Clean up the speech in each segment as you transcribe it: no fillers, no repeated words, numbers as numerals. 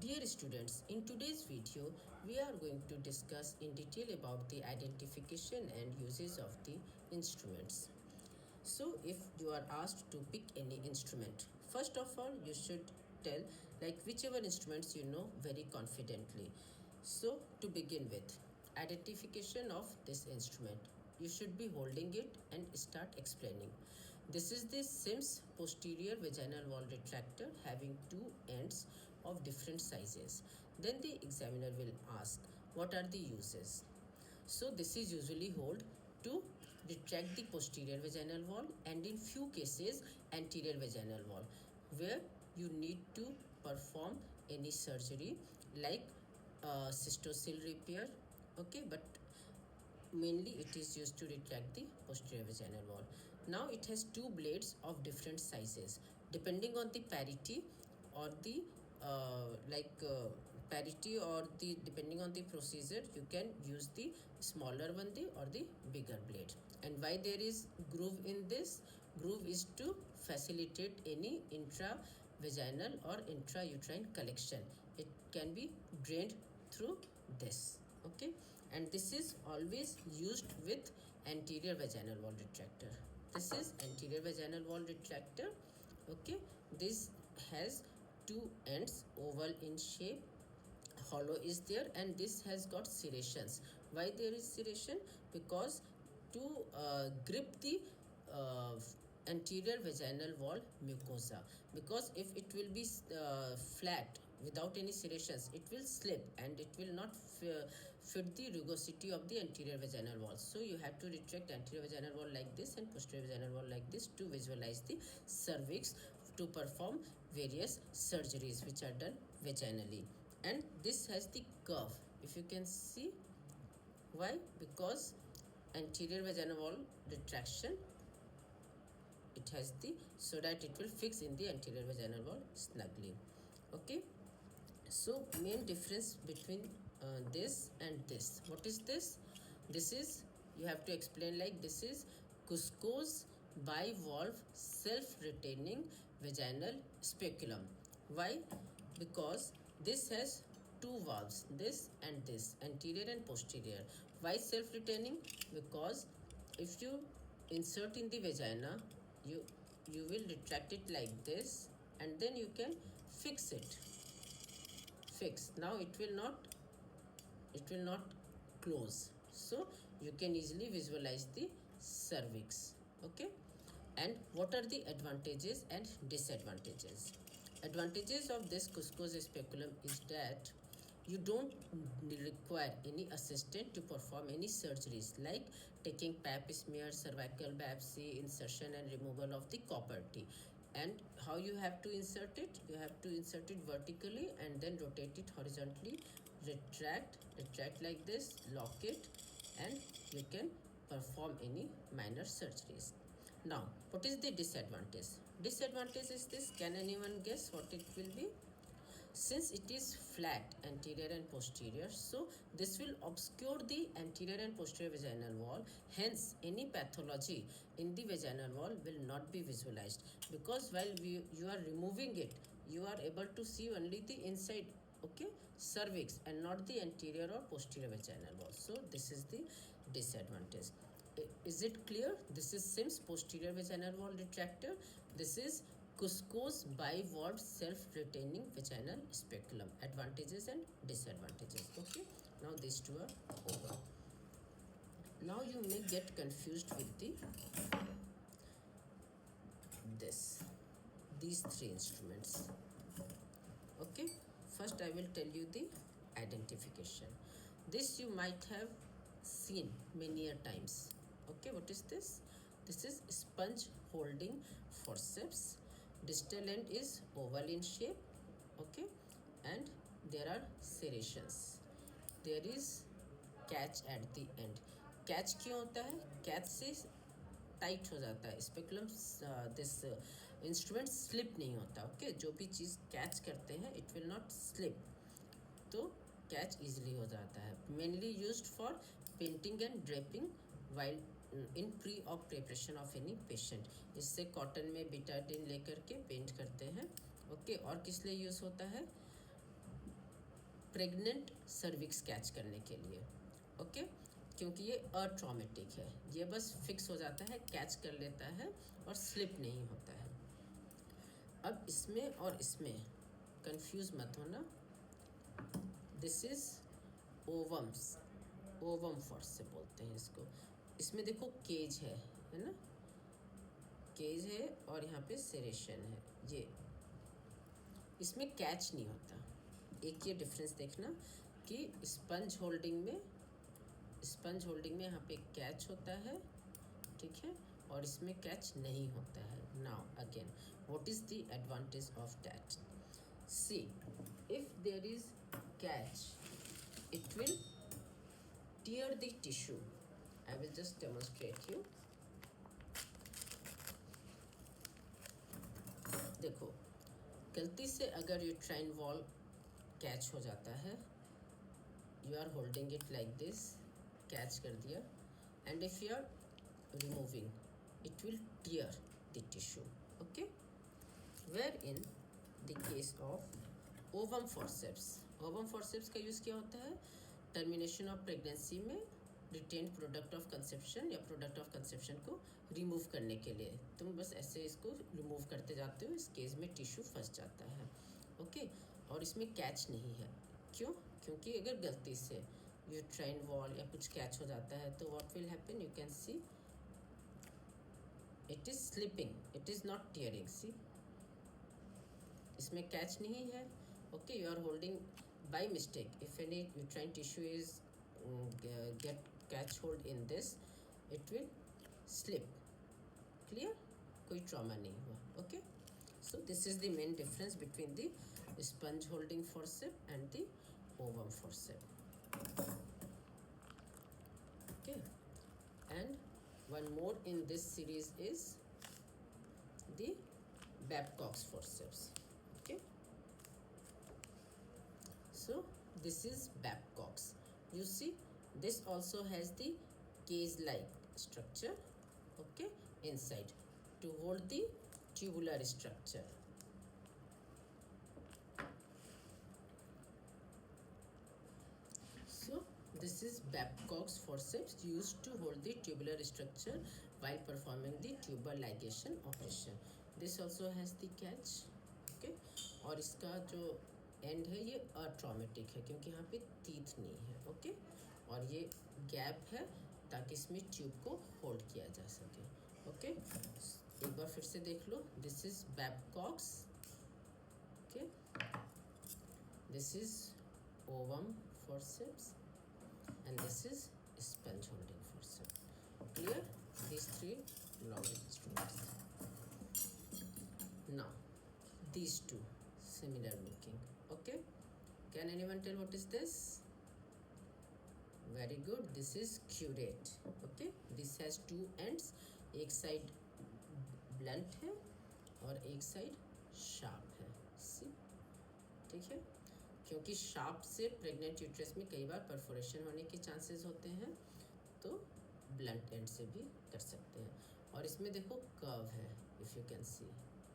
Dear students, in today's video, we are going to discuss in detail about the identification and uses of the instruments. So, if you are asked to pick any instrument, first of all, you should tell like whichever instruments you know very confidently. So, to begin with, identification of this instrument. You should be holding it and start explaining. This is the Sims posterior vaginal wall retractor having two ends of different sizes. Then the examiner will ask, what are the uses? So this is usually held to retract the posterior vaginal wall and in few cases anterior vaginal wall where you need to perform any surgery like cystocele repair. Okay, but mainly it is used to retract the posterior vaginal wall. Now it has two blades of different sizes depending on the parity or the parity or the depending on the procedure you can use the smaller one or the bigger blade. And why there is groove in this? Groove is to facilitate any intravaginal or intrauterine collection. It can be drained through this. Okay, and this is always used with anterior vaginal wall retractor. This is anterior vaginal wall retractor. Okay, this has two ends oval in shape, hollow is there, and this has got serrations. Why there is serration? Because to grip the uh, anterior vaginal wall mucosa, because if it will be flat without any serrations, it will slip and it will not fit the rugosity of the anterior vaginal wall. So you have to retract anterior vaginal wall like this and posterior vaginal wall like this to visualize the cervix, to perform various surgeries which are done vaginally. And this has the curve, if you can see. Why? Because anterior vaginal wall retraction, it has the, so that it will fix in the anterior vaginal wall snugly. Okay, so main difference between this and this, what is this? This is, you have to explain like this is Cusco's bivalve self-retaining vaginal speculum. Why? Because this has two valves, this and this, anterior and posterior. Why self-retaining? Because if you insert in the vagina, you will retract it like this and then you can fix it. Now it will not close, so you can easily visualize the cervix. Okay, and what are the advantages and disadvantages? Advantages of this Cusco's speculum is that you don't require any assistant to perform any surgeries like taking pap smear, cervical biopsy, insertion and removal of the copper T. And how you have to insert it? You have to insert it vertically and then rotate it horizontally, retract like this, lock it, and you can perform any minor surgeries. Now, what is the disadvantage? Disadvantage is this. Can anyone guess what it will be? Since it is flat anterior and posterior, so this will obscure the anterior and posterior vaginal wall. Hence any pathology in the vaginal wall will not be visualized, because while you are removing it, you are able to see only the inside, okay, cervix, and not the anterior or posterior vaginal wall. So this is the disadvantage. Is it clear? This is Sims posterior vaginal wall retractor. This is Cusco's bivalve self-retaining vaginal speculum. Advantages and disadvantages. Okay, now these two are over. Now you may get confused with these three instruments. Okay, first I will tell you the identification. This you might have seen many a times. Okay, what is this? This is sponge holding forceps. Distal end is oval in shape. Okay, and there are serrations. There is catch at the end. Catch क्यों होता है? Catch से tight हो जाता है speculum, this instrument slip नहीं होता. Okay, जो भी चीज़ कैच करते हैं इट विल नॉट स्लिप, तो कैच इजीली हो जाता है. Mainly used for painting and draping while in pre of preparation of any patient. इससे कॉटन में बिटाडिन लेकर के पेंट करते हैं. ओके, और किस लिए यूज़ होता है? प्रेग्नेंट सर्विक्स कैच करने के लिए, ओके क्योंकि ये अट्रॉमेटिक है, ये बस फिक्स हो जाता है, कैच कर लेता है और स्लिप नहीं होता है। अब इसमें और इसमें कंफ्यूज मत होना, दिस इज ओवम्स, ओवम फॉर्सेप बोलते हैं इसको। इसमें देखो केज है ना, केज है और यहाँ पे सेरेशन है, ये इसमें कैच नहीं होता। एक ये डिफरेंस देखना कि स्पंज होल्डिंग में यहाँ पे कैच होता है, ठीक है, और इसमें कैच नहीं होता है। Now again what is the advantage of that? See if there is catch it will tear the tissue. I will just demonstrate you. देखो गलती से अगर यूट्राइन वॉल कैच हो जाता है, you are holding it like this, catch कर दिया, and if you are removing it will tear the tissue, okay. Where in the case of ovum forceps, ovum forceps का यूज़ क्या होता है? Termination of pregnancy में retained product of conception या product of conception को remove करने के लिए तुम बस ऐसे इसको रिमूव करते जाते हो, इस केस में टिश्यू फंस जाता है, ओके। और इसमें कैच नहीं है, क्यों? क्योंकि अगर गलती से यूट्राइन वॉल या कुछ कैच हो जाता है तो what will happen, you can see it is slipping, it is not tearing. See इसमें कैच नहीं है, okay. You are holding by mistake, if any uterine tissue is get catch hold in this, it will slip, clear? कोई trauma नहीं हुआ, okay? So this is the main difference between the sponge holding forceps and the ovum forceps, okay? And one more in this series is the Babcock's forceps, okay? So this is Babcock's. You see this also has the cage like structure, okay, inside to hold the tubular structure. So this is Babcock's forceps used to hold the tubular structure while performing the tubal ligation operation. This also has the catch, okay, और इसका जो and है ये अट्रॉमेटिक है क्योंकि यहाँ पे teeth नहीं है, ओके। और ये गैप है ताकि इसमें ट्यूब को होल्ड किया जा सके, ओके। एक बार फिर से देख लो, this is Babcock's, okay, this is ovum forceps and this is sponge holding forceps, clear? these three long instruments. Now these two similar looking, okay. Can anyone tell what is this? Very good, this is curate, okay. This has two ends, एक side blunt है और एक side sharp है, सी, ठीक है। क्योंकि sharp से pregnant uterus में कई बार परफोरेशन होने के चांसेस होते हैं, तो ब्लंट एंड से भी कर सकते हैं। और इसमें देखो कर्व है, if you can see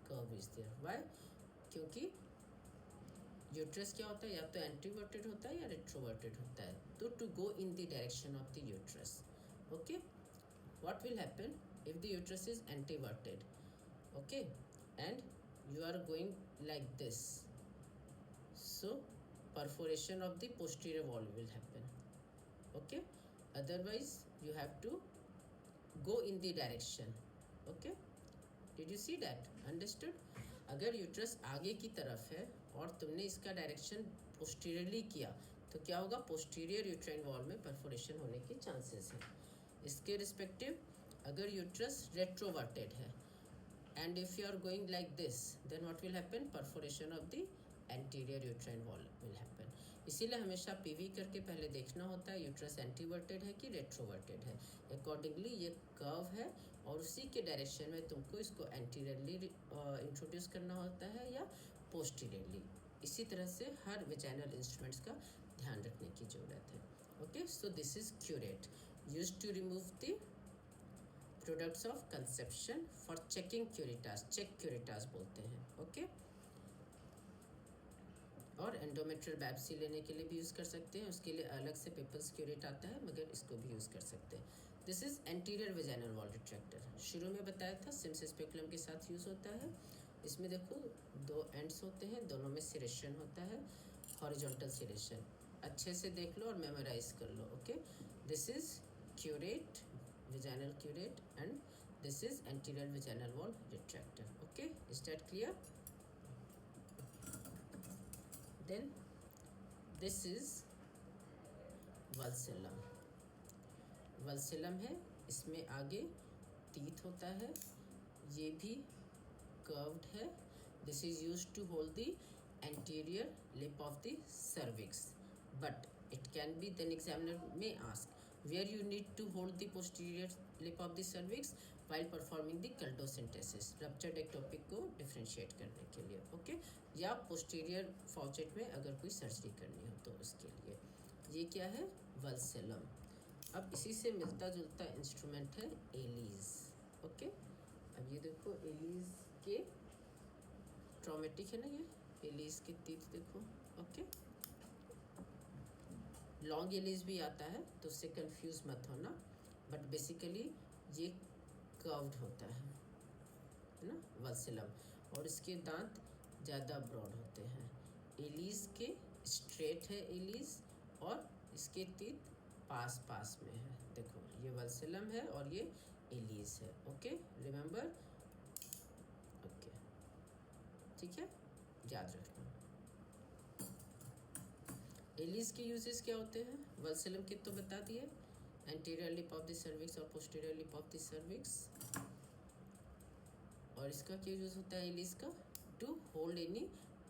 curve is there, why? क्योंकि यूट्रस क्या होता है, या तो एंटीवर्टेड होता है या रेट्रोवर्टेड होता है, तो to go in the direction of the uterus, okay. What will happen if the uterus is anteverted, okay, and you are going like this, so perforation of the posterior wall will happen, okay. Otherwise you have to go in the direction, okay. Did you see that? Understood? अगर uterus आगे की तरफ है और तुमने इसका direction posteriorly किया तो क्या होगा, पोस्टीरियर यूट्राइन वॉल में परफोरेशन होने के चांसेस हैं। इसके रिस्पेक्टिव अगर यूट्रस रेट्रोवर्टेड है and if you are going like this, then what will happen, perforation of the anterior uterine wall will happen. इसीलिए हमेशा पीवी करके पहले देखना होता है यूट्रस एंटीवर्टेड है कि रेट्रोवर्टेड है। अकॉर्डिंगली ये कर्व है और उसी के डायरेक्शन में तुमको इसको एंटीरियरली इंट्रोड्यूस करना होता है या पोस्टीरियरली। इसी तरह से हर वेजाइनल इंस्ट्रूमेंट्स का ध्यान रखने की ज़रूरत है, okay. So this is curette used to remove the products of conception for checking curettage, check curettage बोलते हैं, ओके। और एंडोमेट्रियल बायोप्सी लेने के लिए भी यूज़ कर सकते हैं, उसके लिए अलग से पिपल्स क्यूरेट आता है, मगर इसको भी यूज़ कर सकते हैं। This is anterior vaginal wall retractor. शुरू में बताया था सिम्स स्पेकुलम के साथ यूज़ होता है। इसमें देखो 2 एंड्स होते हैं, दोनों में सिरेशन होता है, हॉरिजॉन्टल सिरेशन। अच्छे से देख लो और मेमोराइज कर लो। Okay, this is curette, vaginal curette, and this is anterior vaginal wall retractor. Okay, is that clear? Then this is vulsellum. Vulsellum है, इसमें आगे टीथ होता है, ये भी कर्व्ड है। This is use to hold the anterior lip of the cervix, but it can be, then examiner में ask where you need to hold the posterior lip of the cervix while performing the culdocentesis, ruptured ectopic को differentiate करने के लिए। Okay, या posterior फॉर्सेट में अगर कोई surgery करनी हो तो उसके लिए। ये क्या है? वल्सेलम। अब इसी से मिलता जुलता इंस्ट्रूमेंट है एलीज। ओके, अब ये देखो एलीज के ट्रॉमेटिक है ना, ये एलीज के टीथ देखो। ओके, लॉन्ग एलीज भी आता है तो उससे कंफ्यूज मत होना, बट बेसिकली ये कर्व्ड होता है ना वल्सेलम, और इसके दांत ज़्यादा ब्रॉड होते हैं। एलीज के स्ट्रेट है एलीज, और इसके टीथ पास पास में है। देखो ये वल्सेलम है और ये एलीज है। Okay, remember. ओके, ठीक है, याद रखना। एलीज के यूजेस क्या होते हैं? वल्सेलम के तो बता दिए, anterior lip of the cervix और posterior lip of the cervix. और इसका क्या यूज होता है एलीज का? To hold any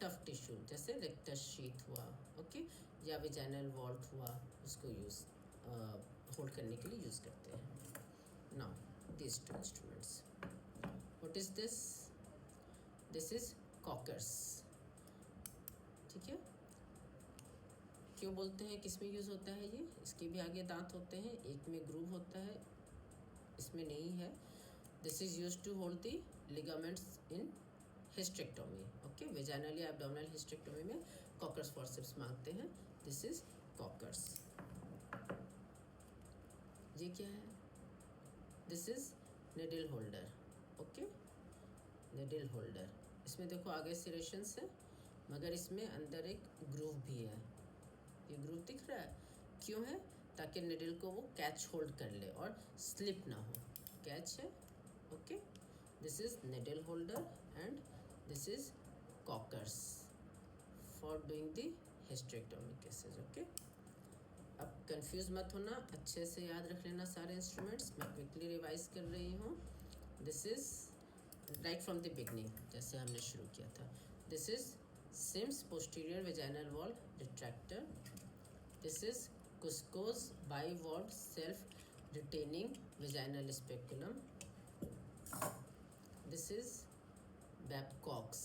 tough tissue, जैसे रेक्टस शीथ हुआ, ओके, या वेजाइनल वॉल्ट हुआ, उसको यूज होल्ड करने के लिए यूज करते हैं। Now this two instruments, what is this? This is Kocher's. ठीक है, क्यों बोलते हैं, किस में यूज होता है ये? इसके भी आगे दांत होते हैं, एक में ग्रूव होता है, इसमें नहीं है। This is use to hold the ligaments in hysterectomy. Okay, vaginal या एब्डोमिनल हिस्टेक्टोमी में कॉकर्स फॉर्सेप्स मांगते हैं। This is Kocher's. ये क्या है? This is needle holder. Okay, needle holder. इसमें देखो आगे सिरेशंस है, मगर इसमें अंदर एक ग्रूव भी है। ये ग्रूव दिख रहा है, क्यों है? ताकि निडल को वो कैच होल्ड कर ले और स्लिप ना हो। कैच है। Okay, this is needle holder and this is Kocher's for doing the hysterectomy cases. Okay, अब कंफ्यूज मत होना, अच्छे से याद रख लेना सारे इंस्ट्रूमेंट्स। मैं क्विकली रिवाइज कर रही हूँ। This is right from the beginning, जैसे हमने शुरू किया था। This is Sims posterior vaginal wall retractor. This is Cusco's bivalve self retaining vaginal speculum. This is Babcock's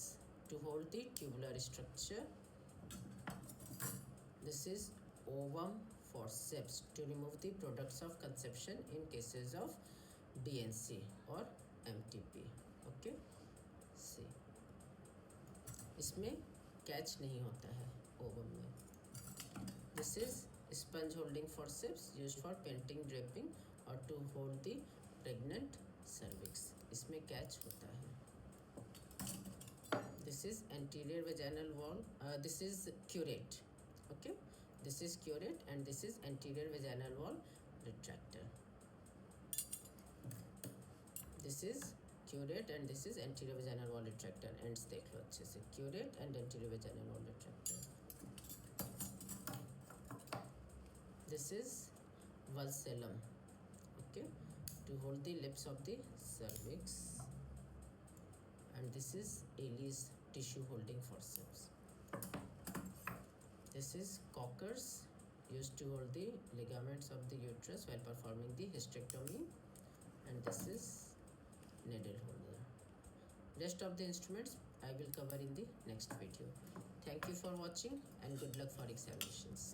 to hold the tubular structure. This is ovum forceps to remove the products of conception in cases of DNC or MTP. Okay, see, इसमें catch नहीं होता है ovum में। This is sponge holding forceps used for painting, draping or to hold the pregnant cervix. इसमें catch होता है। This is anterior vaginal wall, this is curette. Okay, this is curette and this is anterior vaginal wall retractor. This is curette and this is anterior vaginal wall retractor. Ends देख लो अच्छे से, curette and anterior vaginal wall retractor. This is vulsellum, okay, to hold the lips of the cervix, and this is Ehley's tissue holding forceps. This is Cocker's, used to hold the ligaments of the uterus while performing the hysterectomy, and this is needle holder. Rest of the instruments I will cover in the next video. Thank you for watching and good luck for examinations.